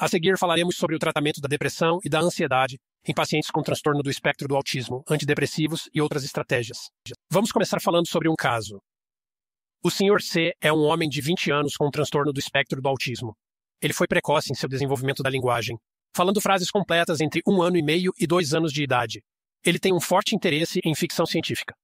A seguir falaremos sobre o tratamento da depressão e da ansiedade em pacientes com transtorno do espectro do autismo, antidepressivos e outras estratégias. Vamos começar falando sobre um caso. O Sr. C é um homem de 20 anos com transtorno do espectro do autismo. Ele foi precoce em seu desenvolvimento da linguagem, falando frases completas entre 1 ano e meio e 2 anos de idade. Ele tem um forte interesse em ficção científica.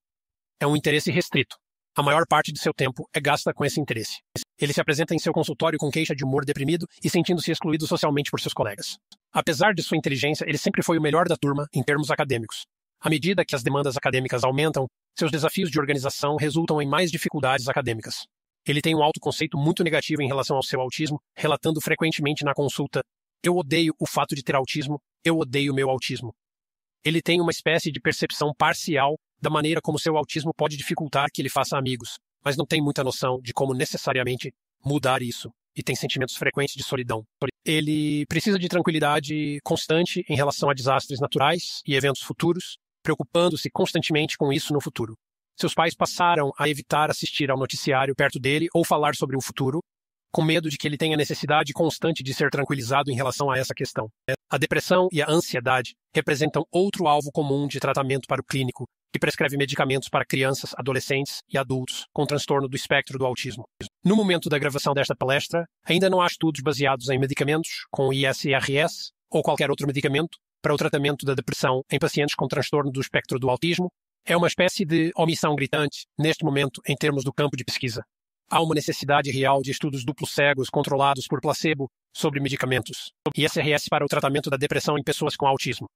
É um interesse restrito. A maior parte de seu tempo é gasta com esse interesse. Ele se apresenta em seu consultório com queixa de humor deprimido e sentindo-se excluído socialmente por seus colegas. Apesar de sua inteligência, ele sempre foi o melhor da turma em termos acadêmicos. À medida que as demandas acadêmicas aumentam, seus desafios de organização resultam em mais dificuldades acadêmicas. Ele tem um autoconceito muito negativo em relação ao seu autismo, relatando frequentemente na consulta: "Eu odeio o fato de ter autismo, eu odeio meu autismo." Ele tem uma espécie de percepção parcial da maneira como seu autismo pode dificultar que ele faça amigos, mas não tem muita noção de como necessariamente mudar isso, e tem sentimentos frequentes de solidão. Ele precisa de tranquilidade constante em relação a desastres naturais e eventos futuros, preocupando-se constantemente com isso no futuro. Seus pais passaram a evitar assistir ao noticiário perto dele ou falar sobre o futuro, com medo de que ele tenha necessidade constante de ser tranquilizado em relação a essa questão. A depressão e a ansiedade representam outro alvo comum de tratamento para o clínico, que prescreve medicamentos para crianças, adolescentes e adultos com transtorno do espectro do autismo. No momento da gravação desta palestra, ainda não há estudos baseados em medicamentos com ISRS ou qualquer outro medicamento para o tratamento da depressão em pacientes com transtorno do espectro do autismo. É uma espécie de omissão gritante, neste momento, em termos do campo de pesquisa. Há uma necessidade real de estudos duplos cegos controlados por placebo sobre medicamentos. ISRS para o tratamento da depressão em pessoas com autismo.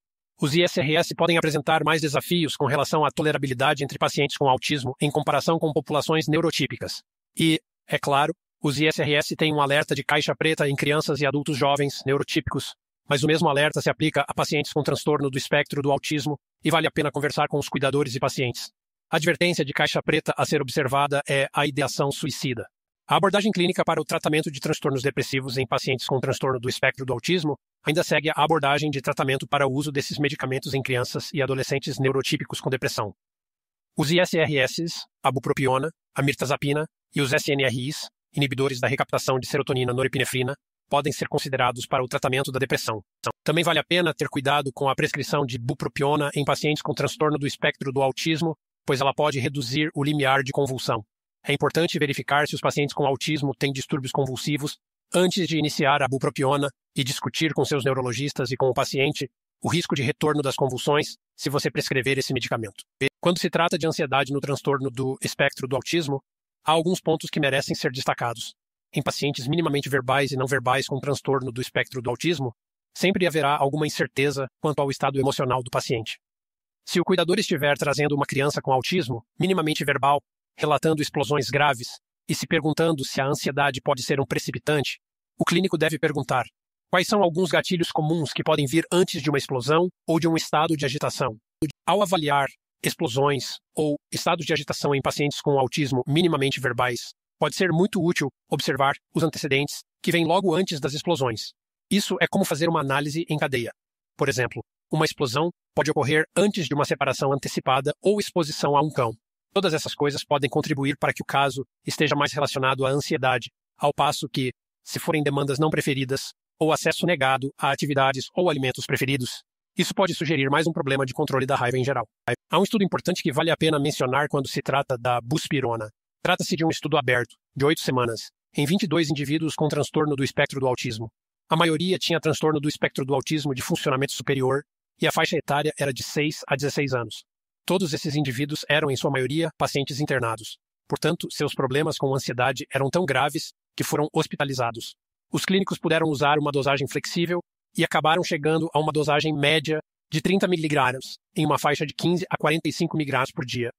Os ISRS podem apresentar mais desafios com relação à tolerabilidade entre pacientes com autismo em comparação com populações neurotípicas. E, é claro, os ISRS têm um alerta de caixa preta em crianças e adultos jovens neurotípicos, mas o mesmo alerta se aplica a pacientes com transtorno do espectro do autismo e vale a pena conversar com os cuidadores e pacientes. A advertência de caixa preta a ser observada é a ideação suicida. A abordagem clínica para o tratamento de transtornos depressivos em pacientes com transtorno do espectro do autismo ainda segue a abordagem de tratamento para o uso desses medicamentos em crianças e adolescentes neurotípicos com depressão. Os ISRS, a bupropiona, a mirtazapina e os SNRIs, inibidores da recaptação de serotonina norepinefrina, podem ser considerados para o tratamento da depressão. Também vale a pena ter cuidado com a prescrição de bupropiona em pacientes com transtorno do espectro do autismo, pois ela pode reduzir o limiar de convulsão. É importante verificar se os pacientes com autismo têm distúrbios convulsivos antes de iniciar a bupropiona e discutir com seus neurologistas e com o paciente o risco de retorno das convulsões se você prescrever esse medicamento. Quando se trata de ansiedade no transtorno do espectro do autismo, há alguns pontos que merecem ser destacados. Em pacientes minimamente verbais e não verbais com transtorno do espectro do autismo, sempre haverá alguma incerteza quanto ao estado emocional do paciente. Se o cuidador estiver trazendo uma criança com autismo, minimamente verbal, relatando explosões graves e se perguntando se a ansiedade pode ser um precipitante, o clínico deve perguntar: quais são alguns gatilhos comuns que podem vir antes de uma explosão ou de um estado de agitação? Ao avaliar explosões ou estados de agitação em pacientes com autismo minimamente verbais, pode ser muito útil observar os antecedentes que vêm logo antes das explosões. Isso é como fazer uma análise em cadeia. Por exemplo, uma explosão pode ocorrer antes de uma separação antecipada ou exposição a um cão. Todas essas coisas podem contribuir para que o caso esteja mais relacionado à ansiedade, ao passo que, se forem demandas não preferidas ou acesso negado a atividades ou alimentos preferidos, isso pode sugerir mais um problema de controle da raiva em geral. Há um estudo importante que vale a pena mencionar quando se trata da buspirona. Trata-se de um estudo aberto, de 8 semanas, em 22 indivíduos com transtorno do espectro do autismo. A maioria tinha transtorno do espectro do autismo de funcionamento superior e a faixa etária era de 6 a 16 anos. Todos esses indivíduos eram, em sua maioria, pacientes internados. Portanto, seus problemas com ansiedade eram tão graves que foram hospitalizados. Os clínicos puderam usar uma dosagem flexível e acabaram chegando a uma dosagem média de 30 mg, em uma faixa de 15 a 45 mg por dia.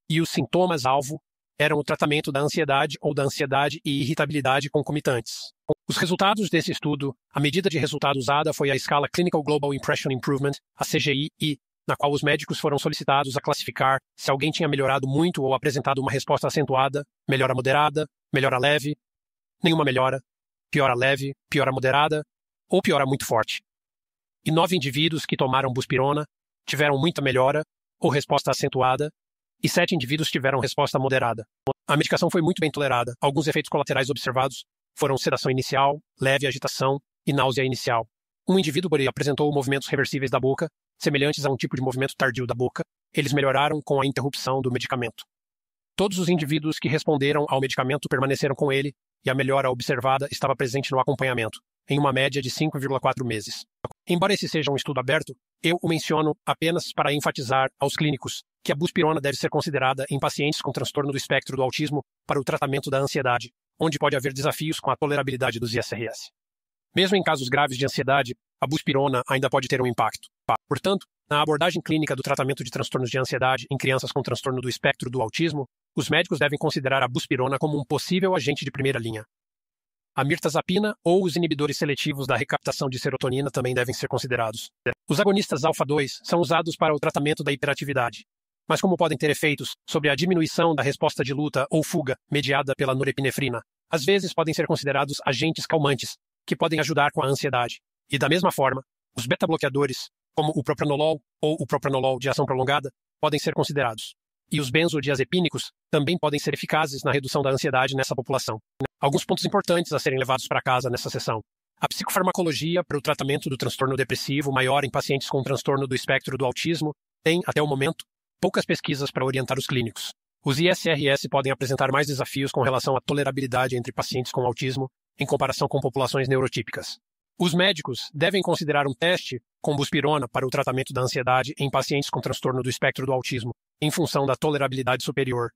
E os sintomas-alvo eram o tratamento da ansiedade ou da ansiedade e irritabilidade concomitantes. Os resultados desse estudo, a medida de resultado usada foi a escala Clinical Global Impression Improvement, a CGI, na qual os médicos foram solicitados a classificar se alguém tinha melhorado muito ou apresentado uma resposta acentuada, melhora moderada, melhora leve, nenhuma melhora, piora leve, piora moderada ou piora muito forte. E 9 indivíduos que tomaram buspirona tiveram muita melhora ou resposta acentuada, e 7 indivíduos tiveram resposta moderada. A medicação foi muito bem tolerada. Alguns efeitos colaterais observados foram sedação inicial, leve agitação e náusea inicial. Um indivíduo, porém, apresentou movimentos reversíveis da boca, semelhantes a um tipo de movimento tardio da boca. Eles melhoraram com a interrupção do medicamento. Todos os indivíduos que responderam ao medicamento permaneceram com ele, e a melhora observada estava presente no acompanhamento, em uma média de 5,4 meses. Embora esse seja um estudo aberto, eu o menciono apenas para enfatizar aos clínicos que a buspirona deve ser considerada em pacientes com transtorno do espectro do autismo para o tratamento da ansiedade, onde pode haver desafios com a tolerabilidade dos ISRS. Mesmo em casos graves de ansiedade, a buspirona ainda pode ter um impacto. Portanto, na abordagem clínica do tratamento de transtornos de ansiedade em crianças com transtorno do espectro do autismo, os médicos devem considerar a buspirona como um possível agente de primeira linha. A mirtazapina ou os inibidores seletivos da recaptação de serotonina também devem ser considerados. Os agonistas alfa-2 são usados para o tratamento da hiperatividade, mas como podem ter efeitos sobre a diminuição da resposta de luta ou fuga mediada pela norepinefrina, às vezes podem ser considerados agentes calmantes, que podem ajudar com a ansiedade. E da mesma forma, os beta-bloqueadores, como o propranolol ou o propranolol de ação prolongada, podem ser considerados. E os benzodiazepínicos também podem ser eficazes na redução da ansiedade nessa população. Alguns pontos importantes a serem levados para casa nessa sessão. A psicofarmacologia para o tratamento do transtorno depressivo maior em pacientes com transtorno do espectro do autismo tem, até o momento, poucas pesquisas para orientar os clínicos. Os ISRS podem apresentar mais desafios com relação à tolerabilidade entre pacientes com autismo em comparação com populações neurotípicas. Os médicos devem considerar um teste com buspirona para o tratamento da ansiedade em pacientes com transtorno do espectro do autismo, em função da tolerabilidade superior.